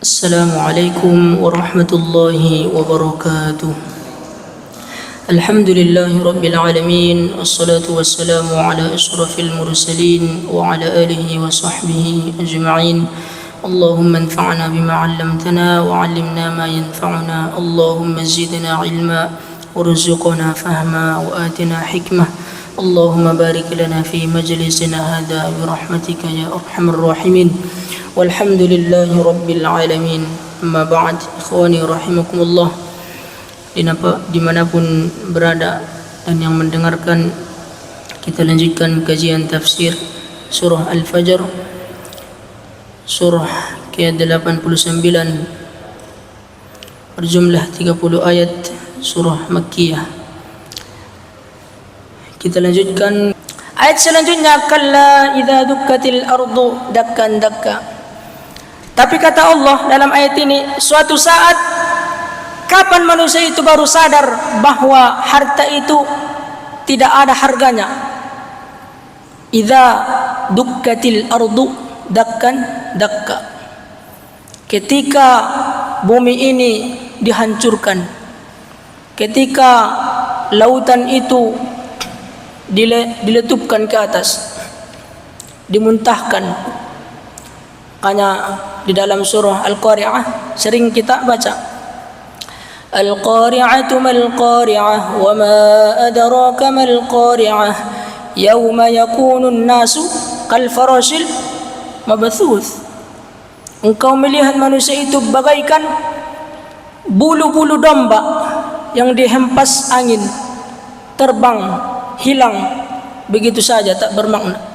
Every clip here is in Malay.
السلام عليكم ورحمة الله وبركاته. الحمد لله رب العالمين، والصلاة والسلام على أشرف المرسلين وعلى آله وصحبه أجمعين. اللهم انفعنا بما علمتنا وعلمنا ما ينفعنا، اللهم زدنا علما وارزقنا فهما وآتنا حكمة. اللهم بارك لنا في مجلسنا هذا برحمتك يا أرحم الراحمين، والحمد لله رب العالمين. Amma ba'd, ikhwani rahimakumullah, dimanapun berada dan yang mendengarkan, kita lanjutkan kajian tafsir surah Al-Fajr, surah ke-89 berjumlah 30 ayat, surah Makkiyah. Kita lanjutkan ayat selanjutnya, kalla idza dukkatil ardu dakkan dakka. Tapi kata Allah dalam ayat ini, suatu saat kapan manusia itu baru sadar bahwa harta itu tidak ada harganya. Idza dukkatil ardu dakkan dakka. Ketika bumi ini dihancurkan, ketika lautan itu diletupkan ke atas, dimuntahkan. Hanya di dalam surah Al-Qari'ah sering kita baca, Al-Qari'atu mal-Qari'ah wa ma adraka mal-Qari'ah yawma yakunu an-nasu kal farashil mabthuth. Engkau melihat manusia itu bagaikan bulu-bulu domba yang dihempas angin, terbang, hilang begitu saja, tak bermakna.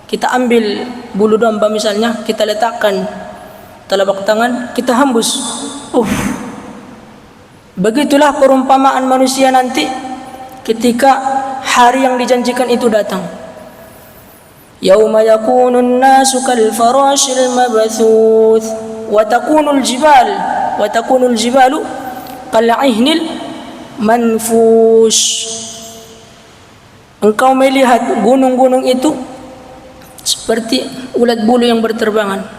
Kita ambil bulu domba misalnya, kita letakkan telapak tangan, kita hembus. Begitulah perumpamaan manusia nanti ketika hari yang dijanjikan itu datang. Yauma yakunun nasu kal farashil mabthuth wa takunul jibalu kal ihnil manfush. Engkau melihat gunung-gunung itu seperti ulat bulu yang berterbangan,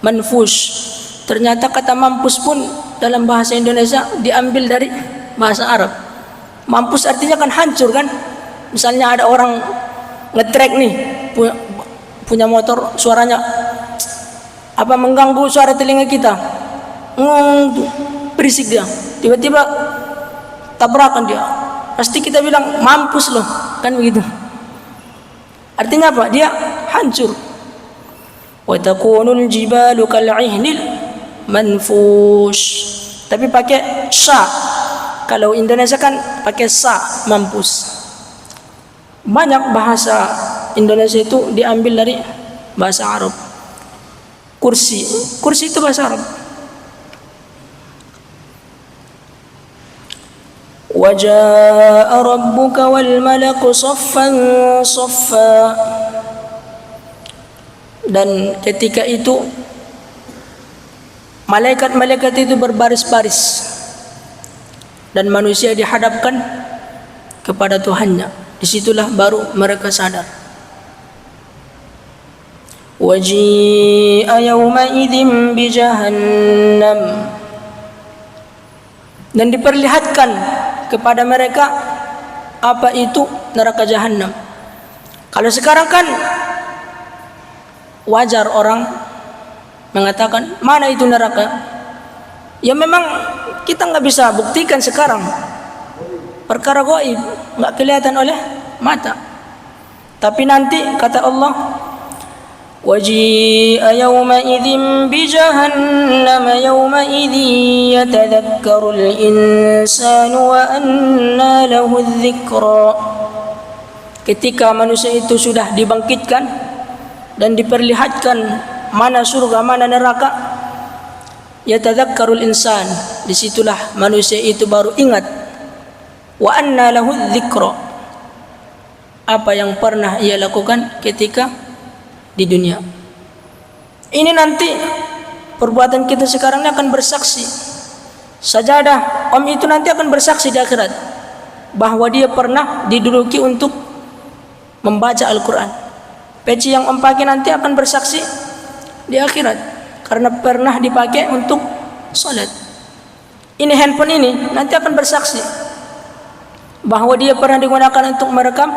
manfush. Ternyata kata mampus pun dalam bahasa Indonesia diambil dari bahasa Arab. Mampus artinya kan hancur kan. Misalnya ada orang ngetrek nih, punya motor, suaranya mengganggu suara telinga kita, berisik dia, tiba-tiba tabrakan dia, pasti kita bilang mampus loh, kan begitu. Artinya apa? Dia hancur. Wa takunul jibalu kal ihnil manfush. Tapi pakai sya. Kalau Indonesia kan pakai sa, mampus. Banyak bahasa Indonesia itu diambil dari bahasa Arab. Kursi itu bahasa Arab. وَجَاءَ رَبُّكَ وَالْمَلَكُ صَفًّا صَفًّا. Dan ketika itu malaikat-malaikat itu berbaris-baris dan manusia dihadapkan kepada Tuhannya. Disitulah baru mereka sadar. وَجِيءَ يَوْمَئِذٍ بِجَهَنَّمَ. Dan diperlihatkan kepada mereka apa itu neraka jahanam. Kalau sekarang kan wajar orang mengatakan mana itu neraka. Ya memang kita nggak bisa buktikan sekarang, perkara gaib, nggak kelihatan oleh mata. Tapi nanti kata Allah, وَجِيءَ يَوْمَئِذٍ بِجَهَنَّمَ يَوْمَئِذٍ يَتَذَكَّرُ الْإِنسَانُ وَأَنَّى لَهُ الذِّكْرَى. Ketika manusia itu sudah dibangkitkan dan diperlihatkan mana surga, mana neraka, yatadzakkarul insan, disitulah manusia itu baru ingat, wa anna lahu dzikra, apa yang pernah ia lakukan ketika di dunia. Ini nanti perbuatan kita sekarang ini akan bersaksi. Sajadah om itu nanti akan bersaksi di akhirat bahwa dia pernah diduduki untuk membaca Al-Quran. Peci yang om pakai nanti akan bersaksi di akhirat. karena pernah dipakai untuk salat. Ini handphone ini nanti akan bersaksi bahwa dia pernah digunakan untuk merekam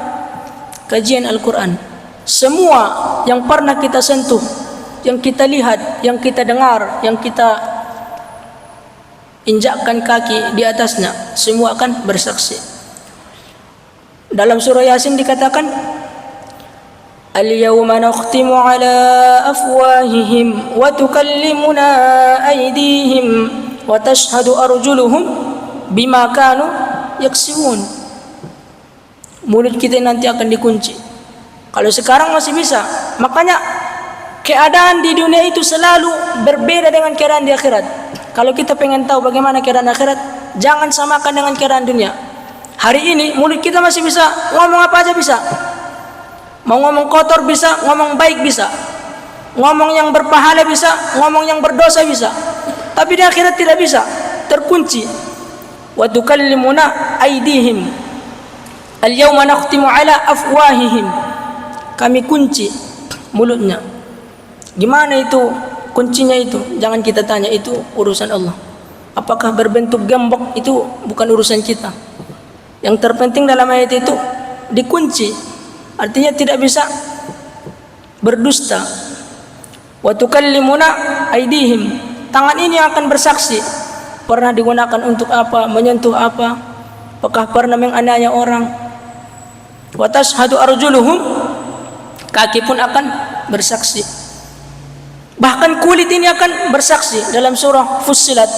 kajian Al-Quran. Semua yang pernah kita sentuh, yang kita lihat, yang kita dengar, yang kita injakkan kaki di atasnya, semua akan bersaksi. Dalam surah Yasin dikatakan, Al-yawma nakhtimu ala afwahihim wa tukallimuna aydihim wa tashhadu arjuluhum bima kanu yaksibun. Mulut kita nanti akan dikunci. Kalau sekarang masih bisa. Makanya keadaan di dunia itu selalu berbeda dengan keadaan di akhirat. Kalau kita pengen tahu bagaimana keadaan akhirat, jangan samakan dengan keadaan dunia. Hari ini mulut kita masih bisa, ngomong apa aja bisa. Mau ngomong kotor bisa, ngomong baik bisa. Ngomong yang berpahala bisa, ngomong yang berdosa bisa. Tapi di akhirat tidak bisa, terkunci. Wa tukallimuna aydihim. Al-yawma nakhtimu ala afwahihim. Kami kunci mulutnya. Gimana itu kuncinya itu? Jangan kita tanya, itu urusan Allah. Apakah berbentuk gembok, itu bukan urusan kita. Yang terpenting dalam ayat itu dikunci. Artinya tidak bisa berdusta. Wa tukallimuna aydihim. Tangan ini akan bersaksi. Pernah digunakan untuk apa, menyentuh apa, apakah pernah menganiaya orang. Wa tashhadu arjuluhum, kaki pun akan bersaksi. Bahkan kulit ini akan bersaksi. Dalam surah Fussilat,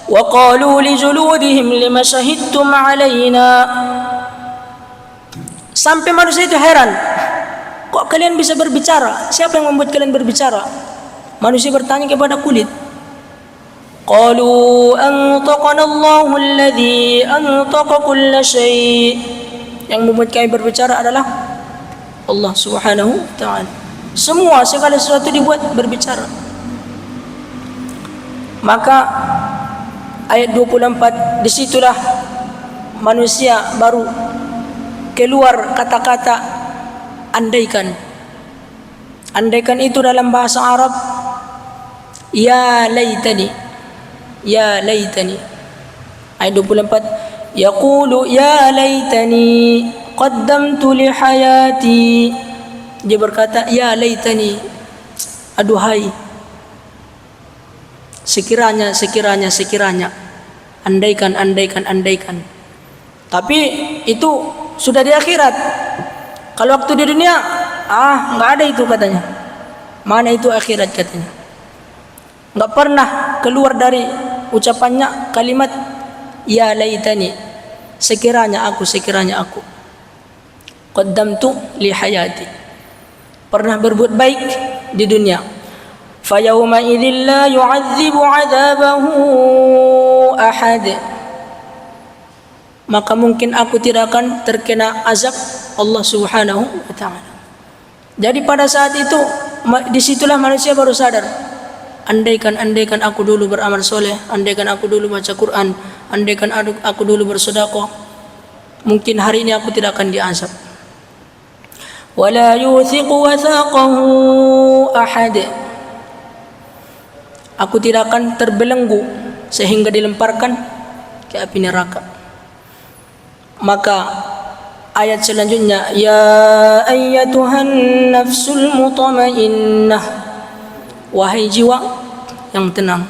wa qalu li juludihim lima syahidtum alaina. Sampai manusia itu heran, kok kalian bisa berbicara? Siapa yang membuat kalian berbicara? Manusia bertanya kepada kulit. Qalu antaqana Allahu alladhi antaqa kulla syai'. Yang membuat kami berbicara adalah Allah Subhanahu wa ta'ala. Semua segala sesuatu dibuat berbicara. Maka ayat 24, disitulah manusia baru keluar kata-kata andaikan. Andaikan itu dalam bahasa Arab ya laitani, ya laitani. Ayat 24, yaqulu ya laitani qaddamtu li hayati. Dia berkata ya laitani, aduhai, sekiranya, sekiranya, sekiranya, andaikan, andaikan, andaikan. Tapi itu sudah di akhirat. Kalau waktu di dunia, nggak ada itu katanya. Mana itu akhirat katanya. Nggak pernah keluar dari ucapannya kalimat ya laitani, sekiranya aku, sekiranya aku. Qaddamtu li hayati. Pernah berbuat baik di dunia. Fa yauma idzil la yu'adzibu 'adzabahu ahad. Maka mungkin aku tidak akan terkena azab Allah Subhanahu wa ta'ala. Jadi pada saat itu, disitulah manusia baru sadar. Andaikan, andaikan aku dulu beramal soleh, andaikan aku dulu baca Quran, andaikan aku dulu bersedekah, mungkin hari ini aku tidak akan diazab. Wala yuthiqu wathaqahu ahad. Aku tidak akan terbelenggu sehingga dilemparkan ke api neraka. Maka ayat selanjutnya, ya ayyatuhan nafsul mutmainnah, wahai jiwa yang tenang,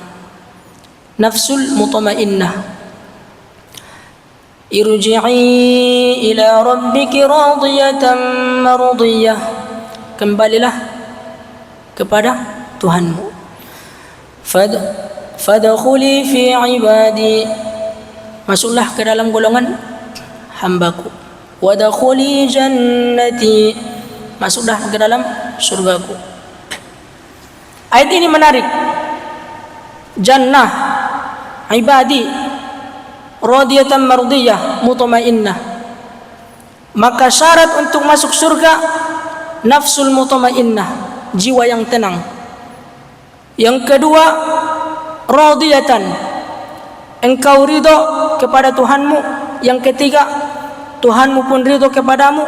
nafsul mutmainnah, irji'i ila rabbiki radiyatan mardiyah, kembalilah kepada Tuhanmu. Fadkhuli fi ibadi, masuklah ke dalam golongan hambaku. Wadkhuli jannati, masuklah ke dalam surgaku. Ayat ini menarik. Jannah, ibadi, radiyatan mardiyah, mutmainnah. Maka syarat untuk masuk surga nafsul mutmainnah, jiwa yang tenang. Yang kedua, radiyatan, engkau ridho kepada Tuhanmu. Yang ketiga, Tuhanmu pun ridho kepadamu.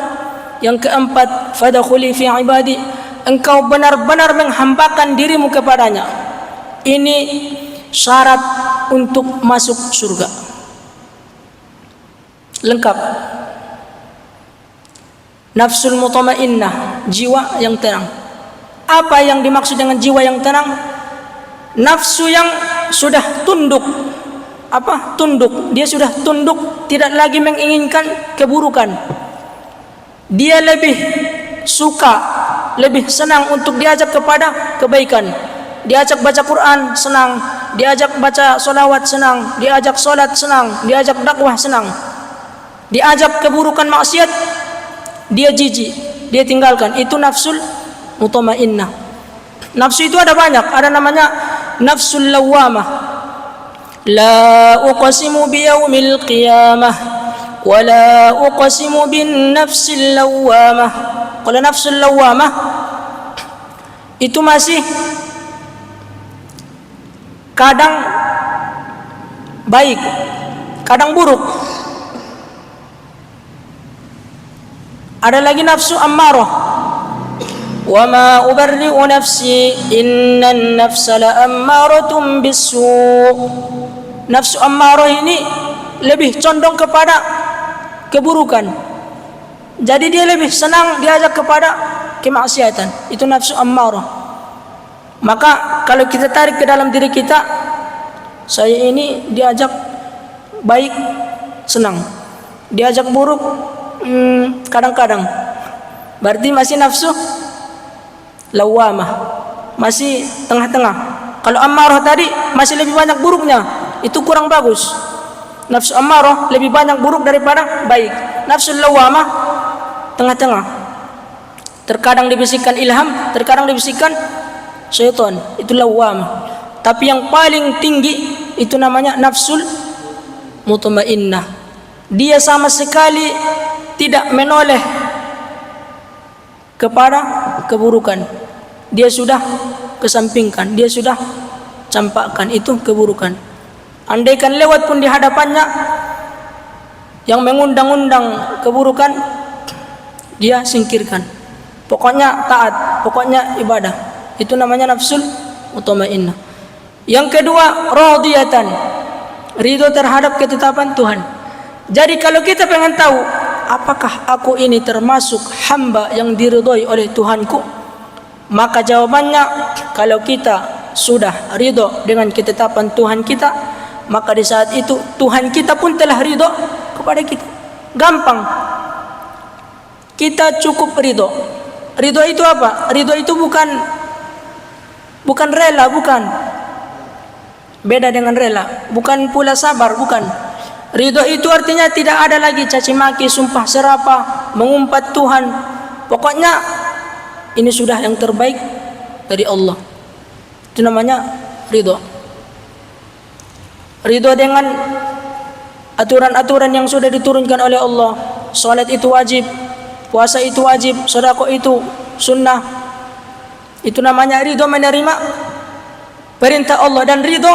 Yang keempat, fadkhuli fi ibadi, engkau benar-benar menghambakan dirimu kepadanya. Ini syarat untuk masuk surga. Lengkap. Nafsul mutmainnah, jiwa yang tenang. Apa yang dimaksud dengan jiwa yang tenang? Nafsu yang sudah tunduk. Apa? Tunduk. Dia sudah tunduk, tidak lagi menginginkan keburukan. Dia lebih suka, lebih senang untuk diajak kepada kebaikan. Diajak baca Quran, senang. Diajak baca solawat, senang. Diajak solat, senang. Diajak dakwah, senang. Diajak keburukan maksiat, dia jijik, dia tinggalkan. Itu nafsul mutmainnah. Nafsu itu ada banyak. Ada namanya nafsul lawamah. La uqsimu biyaumil qiyamah wa la uqsimu bin nafsil lawamah. Kalau nafsul lawamah itu masih kadang baik, kadang buruk. Ada lagi nafsu ammarah. Wa ma ubarri'u nafsi innan nafsa la'ammaratun bis-su'. Nafsu ammarah ini lebih condong kepada keburukan. Jadi dia lebih senang diajak kepada kemaksiatan. Itu nafsu ammarah. Maka kalau kita tarik ke dalam diri kita, saya ini diajak baik, senang. Diajak buruk, kadang-kadang. Berarti masih nafsu lawamah, masih tengah-tengah. Kalau ammarah tadi masih lebih banyak buruknya, itu kurang bagus. Nafsu ammarah lebih banyak buruk daripada baik. Nafsu lawamah tengah-tengah. Terkadang dibisikkan ilham, terkadang dibisikkan syaitan. Itu lawamah. Tapi yang paling tinggi itu namanya nafsul mutmainnah. Dia sama sekali tidak menoleh kepada keburukan. Dia sudah kesampingkan, dia sudah campakkan itu keburukan. Andaikan lewat pun di hadapannya yang mengundang-undang keburukan, dia singkirkan. Pokoknya taat, pokoknya ibadah. Itu namanya nafsul mutmainnah. Yang kedua, radiyatan, ridho terhadap ketetapan Tuhan. Jadi kalau kita pengen tahu apakah aku ini termasuk hamba yang diridhoi oleh Tuhanku, maka jawabannya, kalau kita sudah ridho dengan ketetapan Tuhan kita, maka di saat itu Tuhan kita pun telah ridho kepada kita. Gampang. Kita cukup ridho. Ridho itu apa? Ridho itu bukan rela, bukan. Beda dengan rela. Bukan pula sabar, bukan. Ridho itu artinya tidak ada lagi caci maki, sumpah serapah, mengumpat Tuhan. Pokoknya ini sudah yang terbaik dari Allah. Itu namanya ridho. Ridho dengan aturan-aturan yang sudah diturunkan oleh Allah. Salat itu wajib, puasa itu wajib, sedekah itu sunnah. Itu namanya ridho, menerima perintah Allah, dan ridho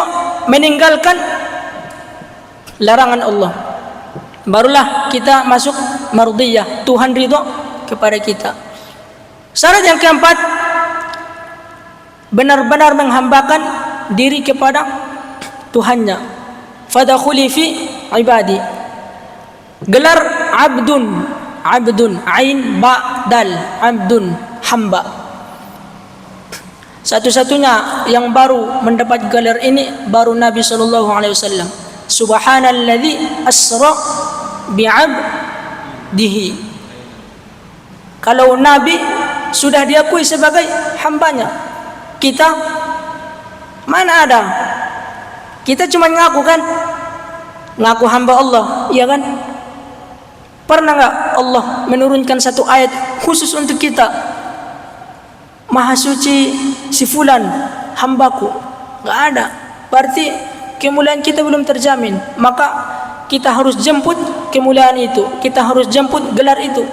meninggalkan larangan Allah. Barulah kita masuk mardiyah, Tuhan ridho kepada kita. Syarat yang keempat, benar-benar menghambakan diri kepada Tuhannya. Fadakhuli fi ibadi. Gelar abdun, abdun, ain ba dal, abdun, hamba. Satu-satunya yang baru mendapat gelar ini baru Nabi sallallahu alaihi wasallam. Subhanalladzi asra bi'abdihi. Kalau Nabi sudah diakui sebagai hambanya, kita mana ada? Kita cuma ngaku kan? Ngaku hamba Allah, iya kan? Pernah enggak Allah menurunkan satu ayat khusus untuk kita? Maha suci si fulan, hambaku. Enggak ada. Berarti kemuliaan kita belum terjamin. Maka kita harus jemput kemuliaan itu. Kita harus jemput gelar itu.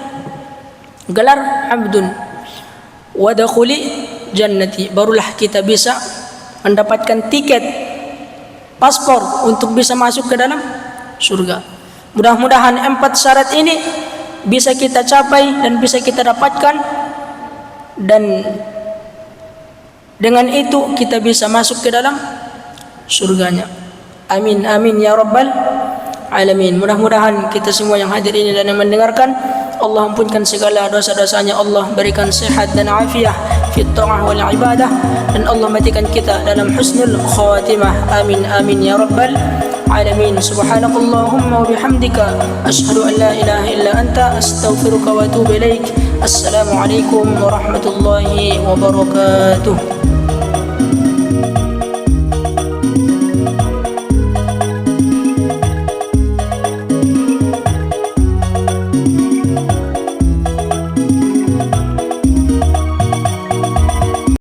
Gelar abdun. Wadakhuli jannati. Barulah kita bisa mendapatkan tiket, paspor untuk bisa masuk ke dalam surga. Mudah-mudahan 4 syarat ini bisa kita capai dan bisa kita dapatkan, dan Dengan itu kita bisa masuk ke dalam surganya. Amin amin ya rabbal alamin. Mudah-mudahan kita semua yang hadir ini dan yang mendengarkan, Allah ampunkan segala dosa-dosanya, Allah berikan sehat dan afiah fi ta'ah wal ibadah, dan Allah matikan kita dalam husnul khatimah. Amin amin ya rabbal alamin. Subhanakallahumma wa bihamdika asyhadu an la ilaha illa anta astaghfiruka wa atubu ilaik. Assalamualaikum warahmatullahi wabarakatuh.